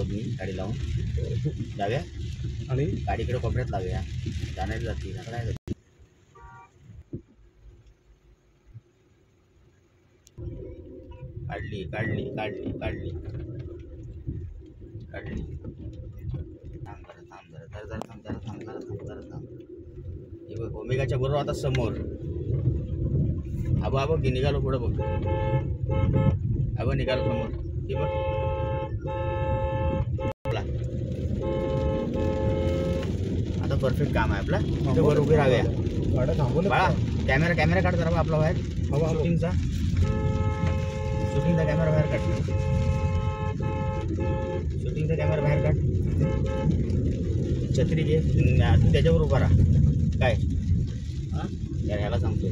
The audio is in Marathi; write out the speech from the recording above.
आहोत मी गाडी लावून. जाऊया आणि गाडीकडे कोपऱ्यात लावूया. जाणारी जाती काय काढली काढली काढली काढली काढली. थांब जरा थांब. हे बघ ओमेगाच्या बरोबर आता समोर आबा की निघालो पुढं बघ. आबा निघालो समोर. हे बघ आता परफेक्ट काम आहे आपला. वर उभे राहूया. गाड्या थांबवल्या बाळा कॅमेरा काढ जरा आपला बाहेर. शूटिंगचा कॅमेरा बाहेर काढ. शूटिंगचा कॅमेरा बाहेर काढ. छत्री घे तू त्याच्यावर उभा राहा. काय हां ह्याला सांगतोय.